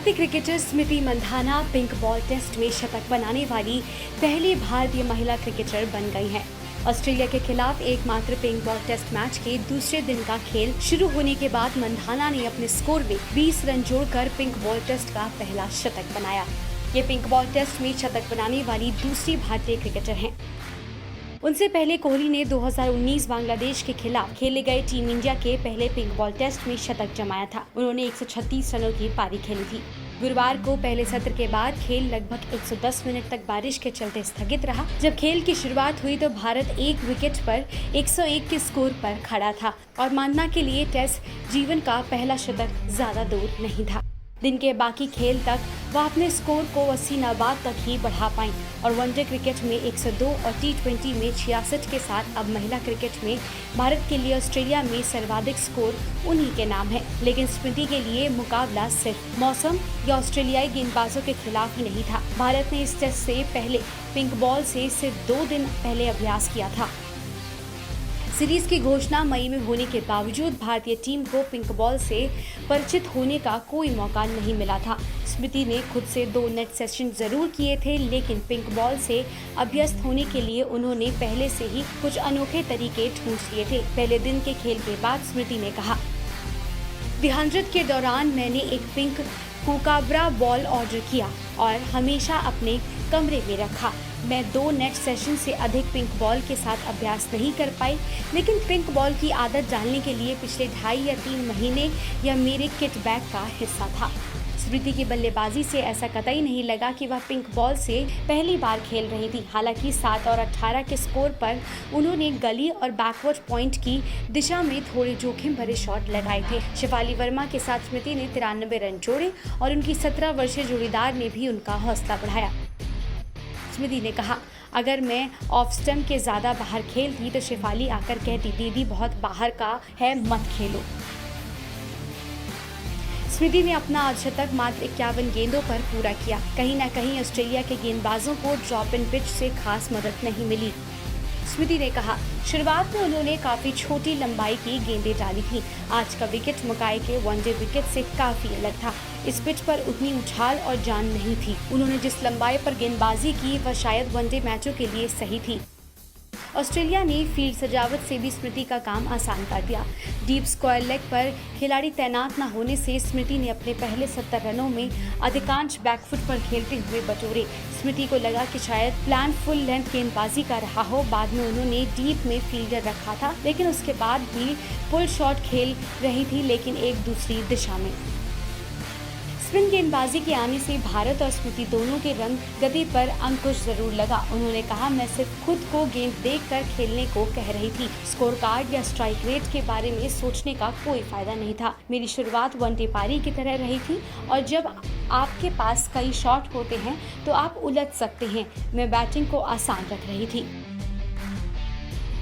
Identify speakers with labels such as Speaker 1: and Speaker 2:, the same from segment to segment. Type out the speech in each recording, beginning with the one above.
Speaker 1: भारतीय cricketer Smriti Mandhana pink ball test में शतक बनाने वाली पहली भारतीय महिला क्रिकेटर बन गई हैं। ऑस्ट्रेलिया के खिलाफ एकमात्र पिंक बॉल टेस्ट मैच के दूसरे दिन का खेल शुरू होने के बाद मंधाना ने अपने स्कोर में 20 रन जोड़कर पिंक बॉल टेस्ट का पहला शतक बनाया। ये पिंक बॉल टेस्ट में शतक बनाने वाली दूसरी भारतीय क्रिकेटर हैं। उनसे पहले कोहली ने 2019 बांग्लादेश के खिलाफ खेले गए टीम इंडिया के पहले पिंक बॉल टेस्ट में शतक जमाया था। उन्होंने 136 रनों की पारी खेली थी। गुरुवार को पहले सत्र के बाद खेल लगभग 110 मिनट तक बारिश के चलते स्थगित रहा। जब खेल की शुरुआत हुई तो भारत एक विकेट पर 101 के स्कोर पर खड़ा था और मंधाना के लिए टेस्ट जीवन का पहला शतक ज्यादा दूर नहीं था। दिन के बाकी खेल तक वह अपने स्कोर को 80 नाबाद तक ही बढ़ा पाईं और वनडे क्रिकेट में 102 और टी20 में 66 के साथ अब महिला क्रिकेट में भारत के लिए ऑस्ट्रेलिया में सर्वाधिक स्कोर उन्हीं के नाम है। लेकिन स्मृति के लिए मुकाबला सिर्फ मौसम या ऑस्ट्रेलियाई गेंदबाजों के खिलाफ ही नहीं था। भारत ने इस टेस्ट से पहले पिंक बॉल से सिर्फ 2 दिन पहले अभ्यास किया था। सीरीज की घोषणा मई में होने के बावजूद भारतीय टीम को पिंक बॉल से परिचित होने का कोई मौका नहीं मिला था। स्मृति ने खुद से 2 नेट सेशन जरूर किए थे, लेकिन पिंक बॉल से अभ्यस्त होने के लिए उन्होंने पहले से ही कुछ अनोखे तरीके ढूंढ लिए थे। पहले दिन के खेल के बाद स्मृति ने कहा, द 100 के दौरान मैंने एक पिंक कोकाब्रा बॉल ऑर्डर किया और हमेशा अपने कमरे में रखा। मैं 2 नेट सेशन से अधिक पिंक बॉल के साथ अभ्यास नहीं कर पाई, लेकिन पिंक बॉल की आदत डालने के लिए पिछले 2.5 या 3 महीने यह मेरे किट बैग का हिस्सा था। स्मृति की बल्लेबाजी से ऐसा कतई नहीं लगा कि वह पिंक बॉल से पहली बार खेल रही थी। हालांकि 7 और 18 के स्कोर पर उन्होंने गली और बैकवर्ड पॉइंट की दिशा में थोड़े जोखिम भरे शॉट लगाए थे। शेफाली वर्मा के साथ स्मृति ने 93 रन जोड़े और उनकी 17 वर्षीय जोड़ीदार ने भी उनका हौसला बढ़ाया। स्मृति ने कहा, अगर मैं ऑफ स्टंप के ज़्यादा बाहर खेलती तो शेफाली आकर कहती, दीदी बहुत बाहर का है, मत खेलो। स्मृति ने अपना अर्धशतक मात्र 51 गेंदों पर पूरा किया। कहीं न कहीं ऑस्ट्रेलिया के गेंदबाजों को ड्रॉप इन पिच से खास मदद नहीं मिली। स्मृति ने कहा, शुरुआत में उन्होंने काफी छोटी लंबाई की गेंदें डाली थी। आज का विकेट मकाई के वनडे विकेट से काफी अलग था। इस पिच पर उतनी उछाल और जान नहीं थी। उन्होंने जिस लंबाई पर गेंदबाजी की वह शायद वनडे मैचों के लिए सही थी। ऑस्ट्रेलिया ने फील्ड सजावट से भी स्मृति का काम आसान कर दिया। डीप स्क्वायर लेग पर खिलाड़ी तैनात न होने से स्मृति ने अपने पहले 70 रनों में अधिकांश बैकफुट पर खेलते हुए बटोरे। स्मृति को लगा कि शायद प्लान फुल लेंथ गेंदबाजी का रहा हो। बाद में उन्होंने डीप में फील्डर रखा था, लेकिन उसके बाद भी पुल शॉट खेल रही थी, लेकिन एक दूसरी दिशा में। स्पिन गेंदबाजी के आने से भारत और स्मृति दोनों के रंग गति पर अंकुश जरूर लगा। उन्होंने कहा, मैं सिर्फ खुद को गेंद देखकर खेलने को कह रही थी। स्कोर कार्ड या स्ट्राइक रेट के बारे में सोचने का कोई फायदा नहीं था। मेरी शुरुआत वनडे पारी की तरह रही थी और जब आपके पास कई शॉट होते हैं तो आप उलझ सकते हैं। मैं बैटिंग को आसान रख रही थी।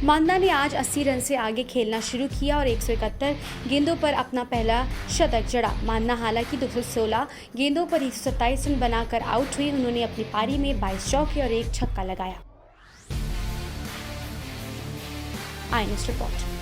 Speaker 1: मंधाना ने आज 80 रन से आगे खेलना शुरू किया और 171 गेंदों पर अपना पहला शतक जड़ा। मंधाना हालांकि 216 गेंदों पर 127 रन बनाकर आउट हुई। उन्होंने अपनी पारी में 22 चौके और 1 छक्का लगाया। I news report.